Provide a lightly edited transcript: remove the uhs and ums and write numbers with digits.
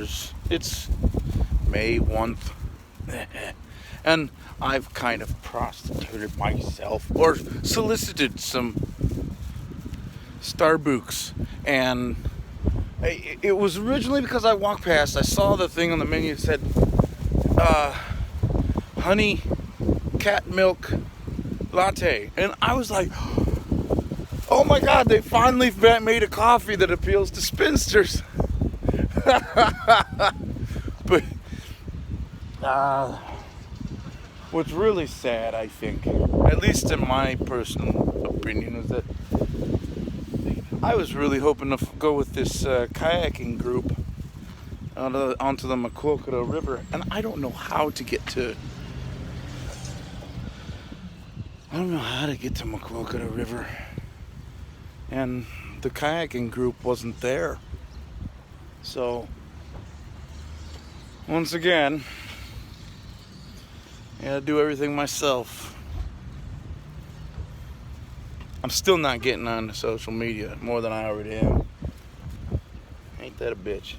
Spinsters. It's May 1st. And I've kind of prostituted myself, or solicited some Starbucks. And it was originally because I walked past, I saw the thing on the menu that said, honey cat milk latte. And I was like, oh my God, they finally made a coffee that appeals to spinsters. But what's really sad, I think, at least in my personal opinion, is that I was really hoping to go with this kayaking group onto the Maquoketa River, and I don't know how to get to. I don't know how to get to Maquoketa River, and the kayaking group wasn't there. So, once again, I gotta do everything myself. I'm still not getting on social media more than I already am. Ain't that a bitch?